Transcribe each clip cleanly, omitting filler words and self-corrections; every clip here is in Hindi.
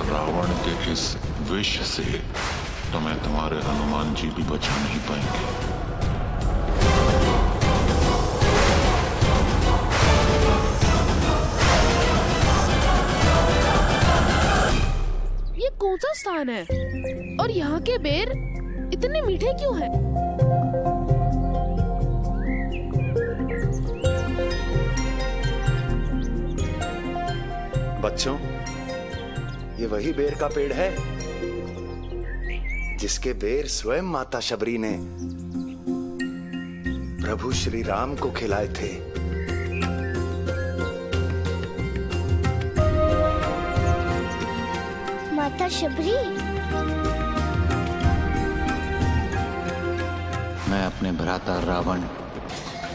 रावण के इस विष से तुम्हें तुम्हारे हनुमान जी भी बचा नहीं पाएंगे। ये कौन सा स्थान है और यहाँ के बेर इतने मीठे क्यों हैं? बच्चों, ये वही बेर का पेड़ है जिसके बेर स्वयं माता शबरी ने प्रभु श्री राम को खिलाए थे। माता शबरी? मैं अपने भ्राता रावण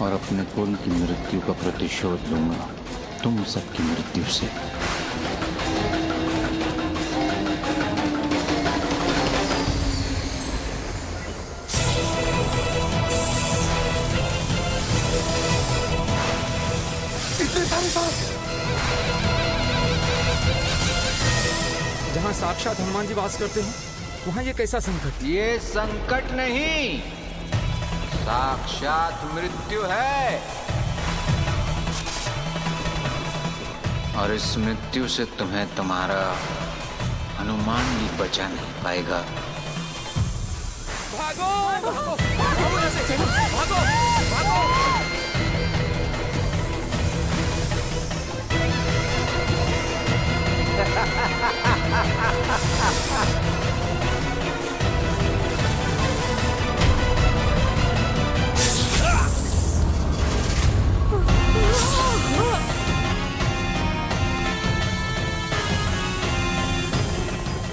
और अपने कुल की मृत्यु का प्रतिशोध लूंगा तुम सबकी मृत्यु से। जहाँ साक्षात हनुमान जी वास करते हैं वहाँ ये कैसा संकट? ये संकट नहीं, साक्षात मृत्यु है। और इस मृत्यु से तुम्हें तुम्हारा हनुमान भी बचा नहीं पाएगा। भागो! भागो! भागो! भागो!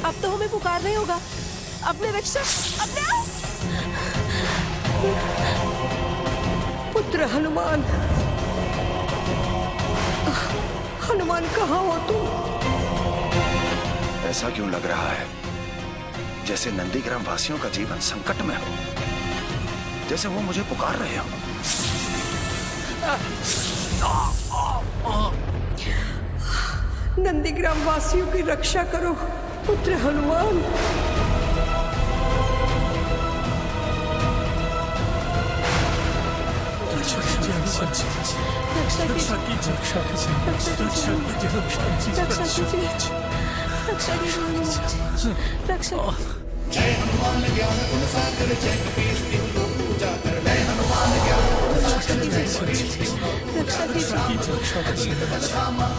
अब तो हमें पुकार नहीं होगा। अपने रक्षक, अपने पुत्र हनुमान, हनुमान कहाँ हो तुम? ऐसा क्यों लग रहा है जैसे नंदीग्राम वासियों का जीवन संकट में हो, जैसे वो मुझे पुकार रहे हो। नंदीग्राम वासियों की रक्षा करो पुत्र हनुमान। जय हनुमान ज्ञान गुण सागर जय कपीस तिहु लोक पूजा कर। जय हनुमान ज्ञान गुण सागर जय कपीस तिहु लोक पूजा कर।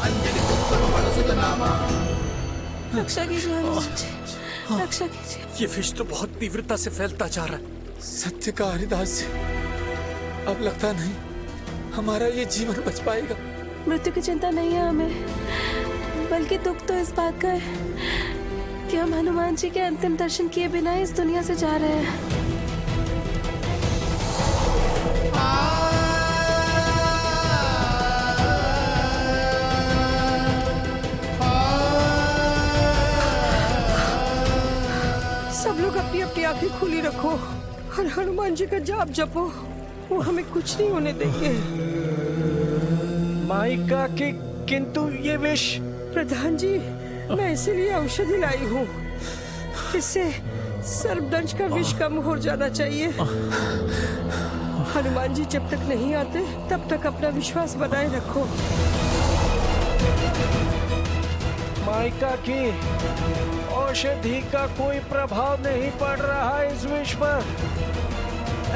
अंजलि पुत्र पवन नामा। रक्षा कीजिए हनुमान जी, रक्षा कीजिए। ये विष तो बहुत तीव्रता से फैलता जा रहा है। सत्य का हरिदास जी, अब लगता नहीं हमारा ये जीवन बच पाएगा। मृत्यु की चिंता नहीं है हमें, बल्कि दुख तो इस बात का है कि हम हनुमान जी के अंतिम दर्शन किए बिना इस दुनिया से जा रहे हैं। सब लोग अपनी अपनी आंखें खुली रखो और हनुमान जी का जाप जपो, वो हमें कुछ नहीं होने देंगे। माइका की किंतु ये विष। प्रधान जी, मैं इसीलिए औषधि लाई हूँ, इससे सर्पदंश का विष कम हो जाना चाहिए। हनुमान जी जब तक नहीं आते तब तक अपना विश्वास बनाए रखो। माइका की औषधि का कोई प्रभाव नहीं पड़ रहा है इस विष पर।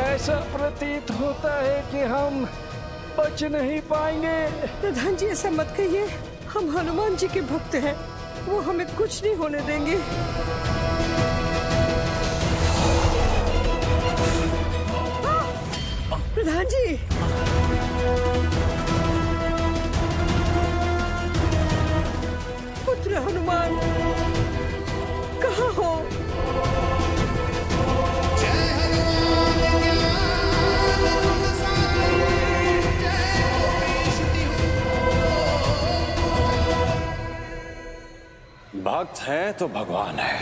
ऐसा प्रतीत होता है कि हम बच नहीं पाएंगे। प्रधान जी, ऐसा मत कहिए, हम हनुमान जी के भक्त हैं, वो हमें कुछ नहीं होने देंगे। प्रधान जी, पुत्र हनुमान कहाँ हो? भक्त है तो भगवान है।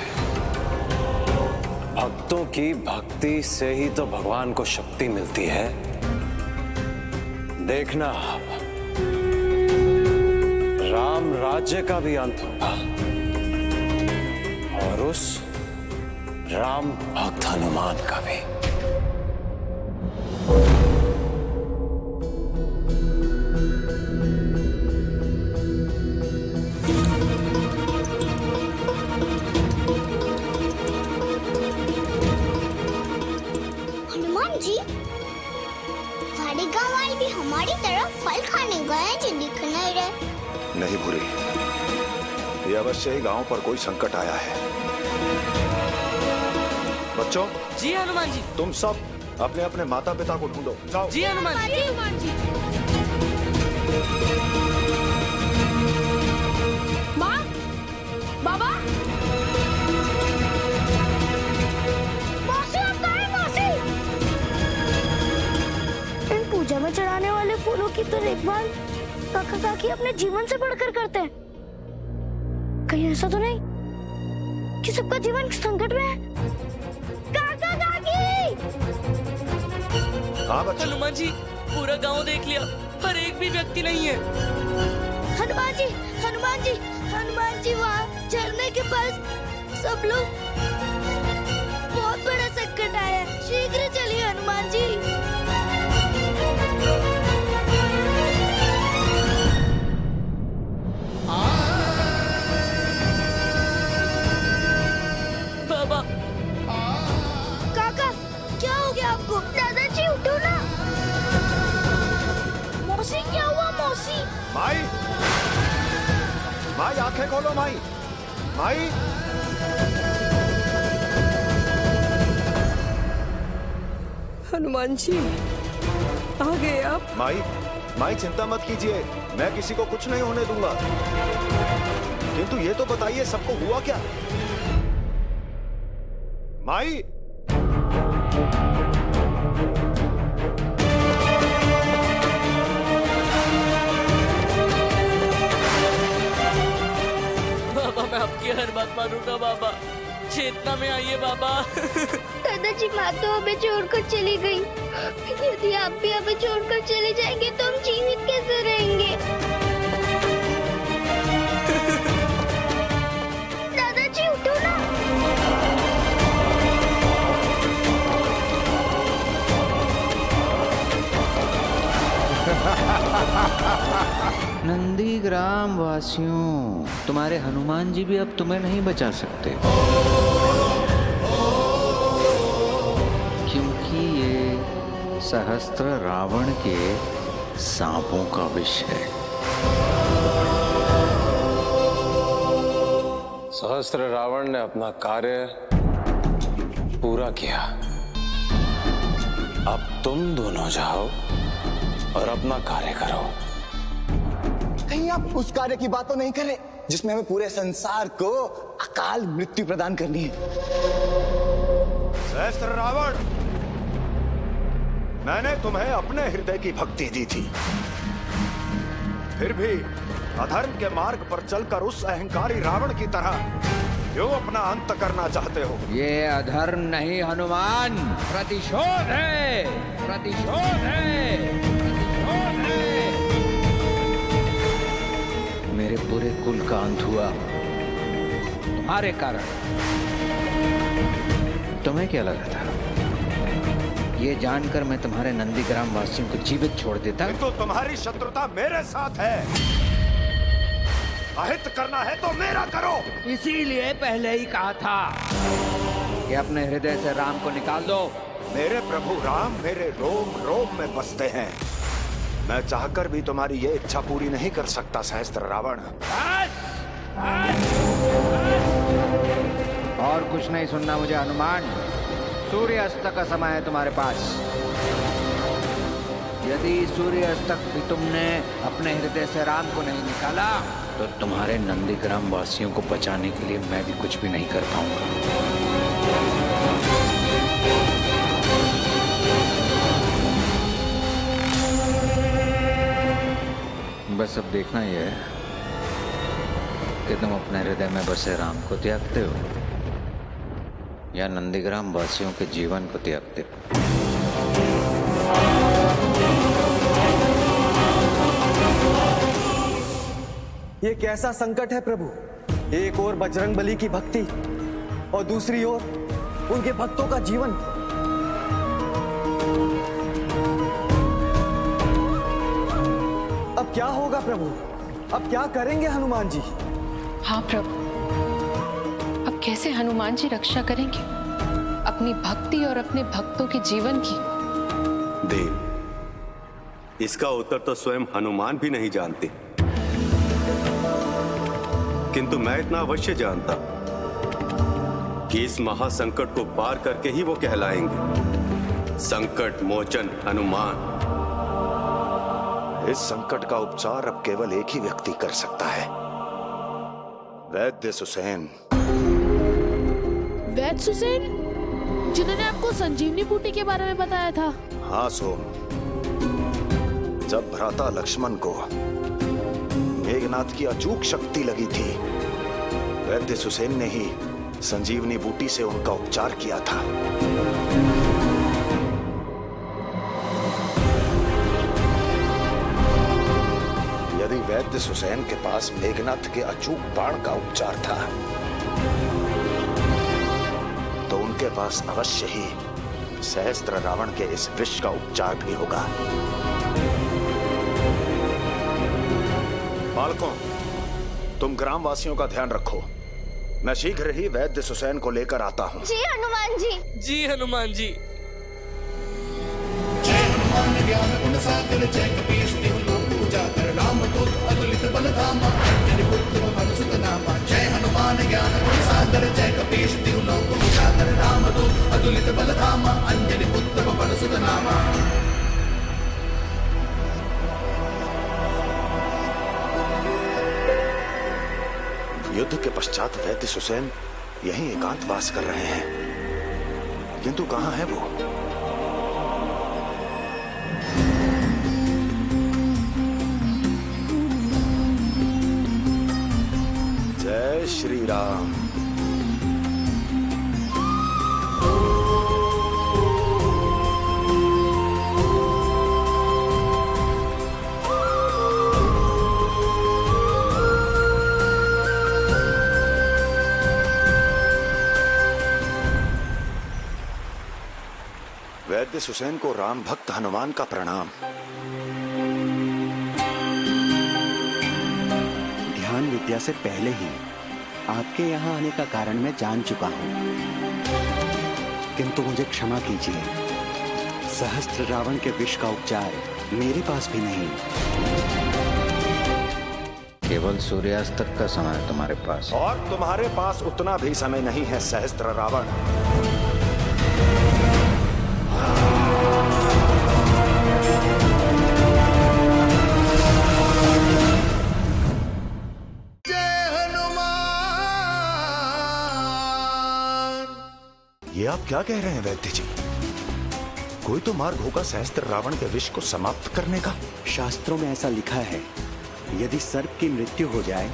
भक्तों की भक्ति से ही तो भगवान को शक्ति मिलती है। देखना, राम राज्य का भी अंत होगा। और उस राम भक्त हनुमान का भी। हनुमान जी, सारे गांव वाले भी हमारी तरफ फल खाने गए हैं जो दिख नहीं रहे। नहीं भूरी, ये अवश्य ही गांव पर कोई संकट आया है। बच्चों, जी हनुमान जी। तुम सब अपने अपने माता पिता को ढूंढो, जाओ। जी हनुमान जी। हनुमान जी। माँ, बाबा। मौसी, आप कहाँ हैं, मौसी? इन पूजा में चढ़ाने वाले फूलों की तो देखभाल काका काकी अपने जीवन से बढ़कर करते हैं। कहीं ऐसा तो नहीं कि सबका जीवन संकट में है? काका काकी! हाँ बच्चों। हनुमान जी, पूरा गांव देख लिया, पर एक भी व्यक्ति नहीं है। हनुमान जी, हनुमान जी, हनुमान जी, वहाँ झरने के पास सब लोग, बहुत बड़ा संकट आया है, शीघ्र चलिए हनुमान जी। बाबा। काका, क्या हो गया आपको? दादाजी उठो ना। मौसी, क्या हुआ मौसी? माई, माई आंखें खोलो माई, माई। हनुमान जी, आ गए आप? माई, माई चिंता मत कीजिए, मैं किसी को कुछ नहीं होने दूंगा। किंतु ये तो बताइए सबको हुआ क्या? माई, बाबा, मैं आपकी हर बात मानूंगा बाबा। चेतना में आइए बाबा। दादाजी, माँ तो हमें छोड़कर चली गई। यदि आप भी हमें छोड़कर चले जाएंगे तो हम जीवित कैसे रहेंगे? दादाजी उठो ना। नंदीग्राम वासियों, तुम्हारे हनुमान जी भी अब तुम्हें नहीं बचा सकते, क्योंकि ये सहस्त्र रावण के सांपों का विष है। सहस्त्र रावण ने अपना कार्य पूरा किया। अब तुम दोनों जाओ और अपना कार्य करो। कहीं आप उस कार्य की बात तो नहीं करें जिसमें हमें पूरे संसार को अकाल मृत्यु प्रदान करनी है? सहस्त्र रावण, मैंने तुम्हें अपने हृदय की भक्ति दी थी, फिर भी अधर्म के मार्ग पर चलकर उस अहंकारी रावण की तरह क्यों अपना अंत करना चाहते हो? ये अधर्म नहीं हनुमान, प्रतिशोध है, प्रतिशोध है, प्रतिशोध है। मेरे पूरे कुल का अंत हुआ तुम्हारे कारण। तुम्हें क्या लगा था ये जानकर मैं तुम्हारे नंदीग्राम वासियों को जीवित छोड़ देता? तो तुम्हारी शत्रुता मेरे साथ है। अहित करना है तो मेरा करो। इसीलिए पहले ही कहा था कि अपने हृदय से राम को निकाल दो। मेरे प्रभु राम मेरे रोम रोम में बसते हैं। मैं चाहकर भी तुम्हारी ये इच्छा पूरी नहीं कर सकता सहस्त्र रावण। और कुछ नहीं सुनना मुझे हनुमान। सूर्यास्त का समय है तुम्हारे पास। यदि सूर्यास्त तक भी तुमने अपने हृदय से राम को नहीं निकाला तो तुम्हारे नंदीग्राम वासियों को बचाने के लिए मैं भी कुछ भी नहीं कर पाऊंगा। बस अब देखना ही है कि तुम अपने हृदय में बसे राम को त्यागते हो या नंदीग्राम वासियों के जीवन को त्यागते हो। ये कैसा संकट है प्रभु? एक और बजरंगबली की भक्ति और दूसरी ओर उनके भक्तों का जीवन। अब क्या होगा प्रभु? अब क्या करेंगे हनुमान जी? हाँ प्रभु, अब कैसे हनुमान जी रक्षा करेंगे अपनी भक्ति और अपने भक्तों के जीवन की? देव, इसका उत्तर तो स्वयं हनुमान भी नहीं जानते, किंतु मैं इतना अवश्य जानता कि इस महासंकट को पार करके ही वो कहलाएंगे संकट मोचन हनुमान। इस संकट का उपचार अब केवल एक ही व्यक्ति कर सकता है, वैद्य सुसेन। वैद्य सुसेन, जिन्होंने आपको संजीवनी बूटी के बारे में बताया था? हाँ सोम, जब भ्राता लक्ष्मण को मेघनाथ की अचूक शक्ति लगी थी, वैद्य सुसेन ने ही संजीवनी बूटी से उनका उपचार किया था। यदि वैद्य सुसेन के पास मेघनाथ के अचूक बाण का उपचार था, तो उनके पास अवश्य ही सहस्त्र रावण के इस विष का उपचार भी होगा। बालकों, तुम ग्रामवासियों का ध्यान रखो। मैं शीघ्र ही वैद्य सुसेन को लेकर आता हूँ। जी हनुमान जी। जी हनुमान जी। जय हनुमान ज्ञान गुण सागर, जय कपीश तिहु लोक पूजा कर, रामदूत अतुलित बल धामा, अंजनी पुत्र पवन सुत नामा। जय हनुमान ज्ञान गुण सागर, जय कपीश तिहु लोक पूजा कर, रामदूत अतुलित बल धामा, अंजनी पुत्र पवन सुत नामा। युद्ध के पश्चात वैद्य सुसेन यहीं एकांतवास कर रहे हैं, किंतु कहां है वो? जय श्री राम। वैद्य सुसेन को राम भक्त हनुमान का प्रणाम। ध्यान विद्या से पहले ही आपके यहाँ आने का कारण मैं जान चुका हूँ, किंतु मुझे क्षमा कीजिए, सहस्त्र रावण के विष का उपचार मेरे पास भी नहीं। केवल सूर्यास्त तक का समय तुम्हारे पास, और तुम्हारे पास उतना भी समय नहीं है सहस्त्र रावण। ये आप क्या कह रहे हैं वैद्य जी? कोई तो मार्ग होगा सहस्त्र रावण के विष को समाप्त करने का। शास्त्रों में ऐसा लिखा है, यदि सर्प की मृत्यु हो जाए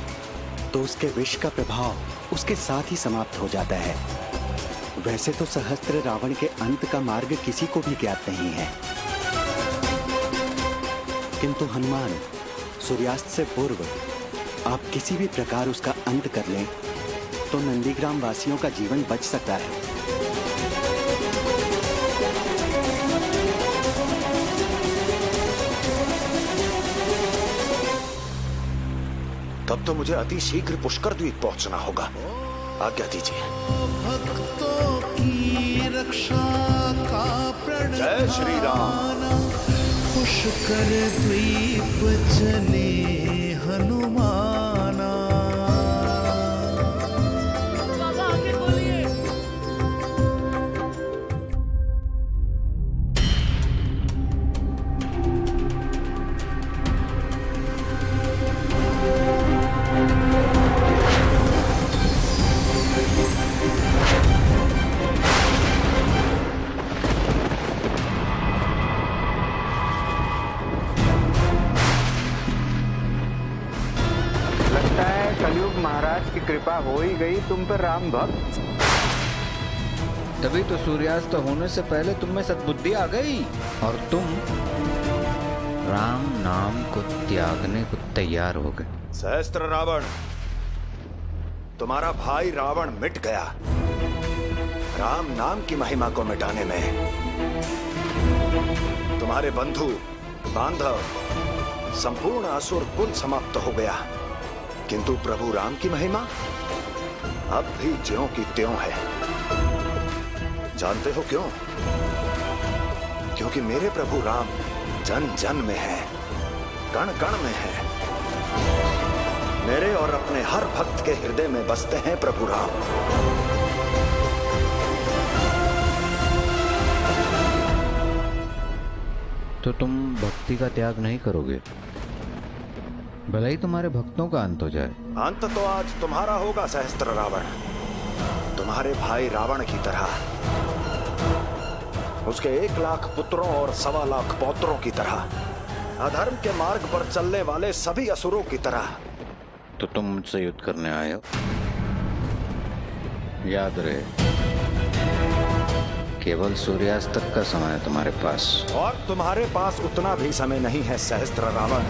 तो उसके विष का प्रभाव उसके साथ ही समाप्त हो जाता है। वैसे तो सहस्त्र रावण के अंत का मार्ग किसी को भी ज्ञात नहीं है, किंतु हनुमान, सूर्यास्त से पूर्व आप किसी भी प्रकार उसका अंत कर लें तो नंदीग्राम वासियों का जीवन बच सकता है। तब तो मुझे अति शीघ्र पुष्कर द्वीप पहुंचना होगा। आज्ञा दीजिए। भक्तों की रक्षा का प्रण, जय श्री राम। पुष्कर द्वीप चले हनुमाना। महाराज की कृपा हो ही गई तुम पर राम भक्त। तभी तो सूर्यास्त होने से पहले तुम में सद्बुद्धि आ गई और तुम राम नाम को त्यागने को तैयार हो गए। सहस्त्र रावण, तुम्हारा भाई रावण मिट गया। राम नाम की महिमा को मिटाने में तुम्हारे बंधु बांधव संपूर्ण असुर कुल समाप्त हो गया, किंतु प्रभु राम की महिमा अब भी ज्यों की त्यों है। जानते हो क्यों? क्योंकि मेरे प्रभु राम जन जन में है, कण कण में है। मेरे और अपने हर भक्त के हृदय में बसते हैं प्रभु राम। तो तुम भक्ति का त्याग नहीं करोगे, भले ही तुम्हारे भक्तों का अंत हो जाए। अंत तो आज तुम्हारा होगा सहस्त्र रावण, तुम्हारे भाई रावण की तरह, उसके 1 लाख पुत्रों और 1.25 लाख पौत्रों की तरह, अधर्म के मार्ग पर चलने वाले सभी असुरों की तरह। तो तुम मुझसे युद्ध करने आए हो? याद रहे, केवल सूर्यास्त तक का समय है तुम्हारे पास। और तुम्हारे पास उतना भी समय नहीं है सहस्त्र रावण।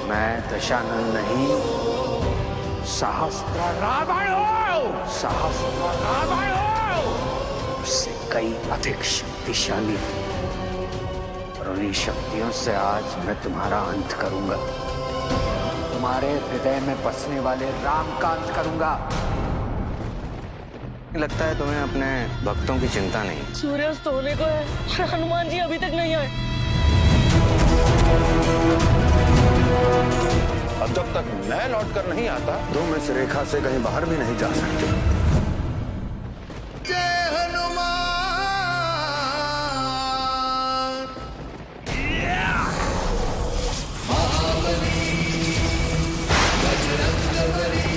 मैं दशानन नहीं, सहस्त्र रावण हूं। सहस्त्र रावण हूं, उससे कई अधिक शक्तिशाली, और उन्हीं शक्तियों से आज मैं तुम्हारा अंत करूंगा। तुम्हारे हृदय में बसने वाले राम का अंत करूंगा। लगता है तुम्हें अपने भक्तों की चिंता नहीं। सूर्यास्त होने को है और हनुमान जी अभी तक नहीं आए। अब जब तक मैं लौट कर नहीं आता, तुम इस रेखा से कहीं बाहर भी नहीं जा सकते। जय हनुमान। महाबली बजरंगबली,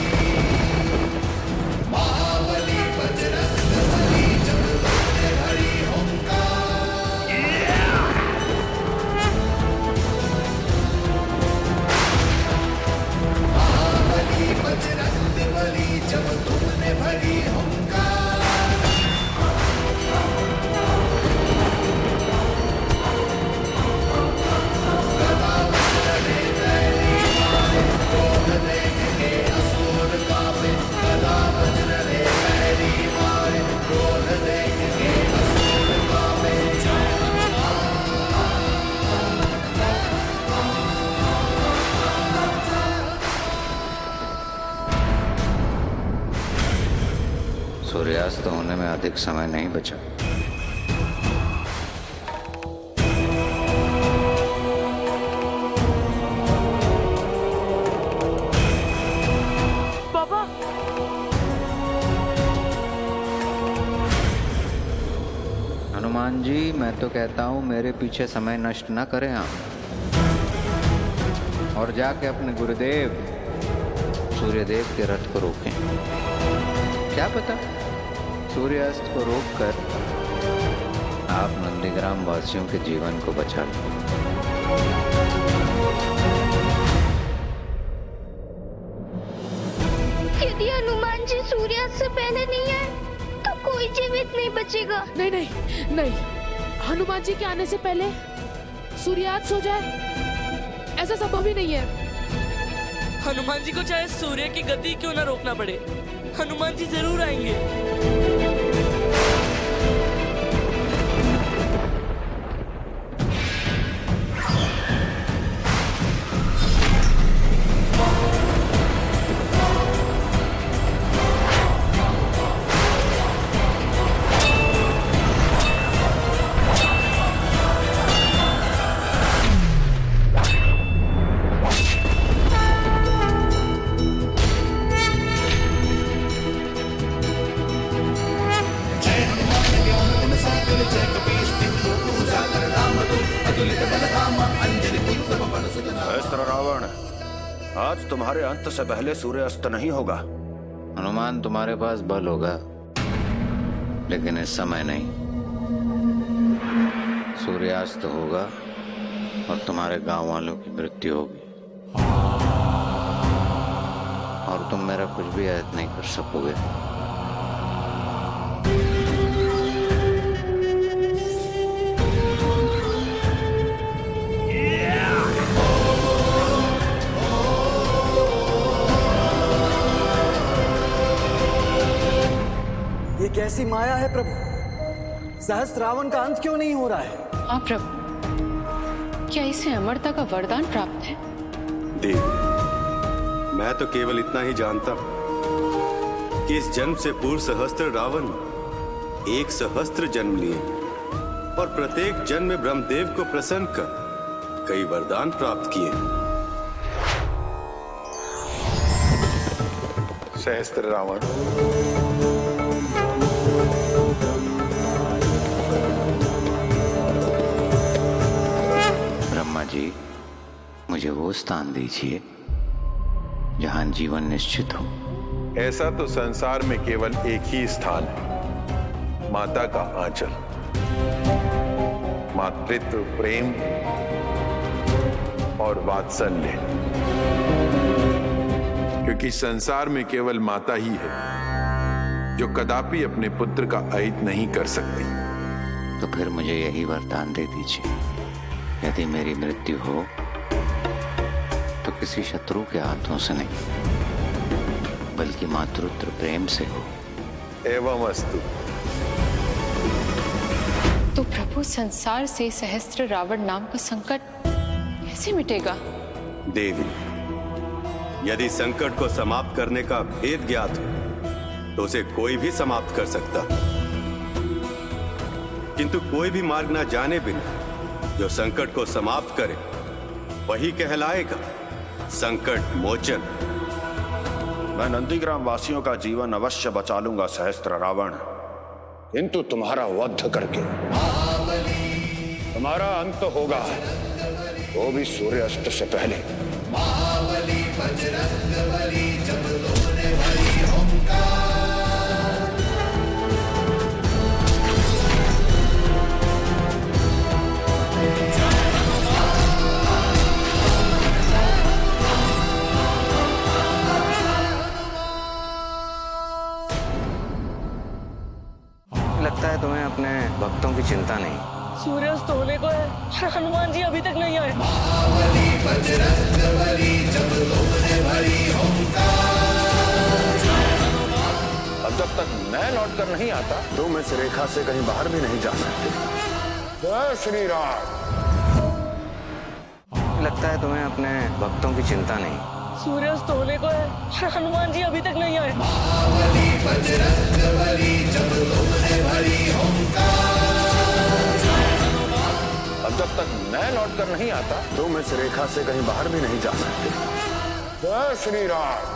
महाबली बजरंगबली, जब तुमने भरी हुंकार। महाबली बजरंगबली, जब तुमने भरी हुंकार। सूर्यास्त होने में अधिक समय नहीं बचा। पापा, हनुमान जी, मैं तो कहता हूँ मेरे पीछे समय नष्ट न करें आप, और जाके अपने गुरुदेव सूर्यदेव के रथ को रोकें। क्या पता सूर्यास्त को रोककर आप नंदीग्राम वासियों के जीवन को बचा लें। यदि हनुमान जी सूर्यास्त से पहले नहीं आए तो कोई जीवित नहीं बचेगा। नहीं नहीं नहीं, हनुमान जी के आने से पहले सूर्यास्त हो जाए ऐसा संभव ही नहीं है। हनुमान जी को चाहे सूर्य की गति क्यों ना रोकना पड़े, हनुमान जी जरूर आएंगे। सहस्त्र रावण, आज तुम्हारे अंत से पहले सूर्यास्त नहीं होगा। हनुमान, तुम्हारे पास बल होगा लेकिन इस समय नहीं। सूर्यास्त होगा और तुम्हारे गांव वालों की मृत्यु होगी, और तुम मेरा कुछ भी ऐद नहीं कर सकोगे। कैसी माया है प्रभु, सहस्त्र रावण का अंत क्यों नहीं हो रहा है? हाँ प्रभु, क्या इसे अमरता का वरदान प्राप्त है? देवी, मैं तो केवल इतना ही जानता हूं कि इस जन्म से पूर्व सहस्त्र रावण 1 सहस्त्र जन्म लिए और प्रत्येक जन्म में ब्रह्मदेव को प्रसन्न कर कई वरदान प्राप्त किए। सहस्त्र रावण, ब्रह्मा जी, मुझे वो स्थान दीजिए जहां जीवन निश्चित हो। ऐसा तो संसार में केवल एक ही स्थान है, माता का आंचल। मातृत्व, प्रेम और वात्सल्य, क्योंकि संसार में केवल माता ही है जो कदापि अपने पुत्र का अहित नहीं कर सकती। तो फिर मुझे यही वरदान दे दीजिए, यदि मेरी मृत्यु हो तो किसी शत्रु के हाथों से नहीं, बल्कि मातृत्व प्रेम से हो। एवं अस्तु। तो प्रभु, संसार से सहस्त्र रावण नाम का संकट कैसे मिटेगा? देवी, यदि संकट को समाप्त करने का भेद ज्ञात हो तो उसे कोई भी समाप्त कर सकता, किंतु कोई भी मार्ग ना जाने बिना जो संकट को समाप्त करे वही कहलाएगा संकट मोचन। मैं नंदीग्राम वासियों का जीवन अवश्य बचा लूंगा सहस्त्र रावण, किंतु तुम्हारा वध करके तुम्हारा अंत होगा, वो भी सूर्यास्त से पहले। लगता है तुम्हें अपने भक्तों की चिंता नहीं। सूर्यास्त होने को है, हनुमान जी अभी तक नहीं आए। अब जब तक मैं लौट कर नहीं आता तुम इस रेखा से कहीं बाहर भी नहीं जा सकते। जय श्री राम। लगता है तुम्हें अपने भक्तों की चिंता नहीं। सूर्यास्त होने को है, हनुमान जी अभी तक नहीं आए। अब जब तक मैं लौट कर नहीं आता तुम इस रेखा से कहीं बाहर भी नहीं जा सकते। जय श्री राम।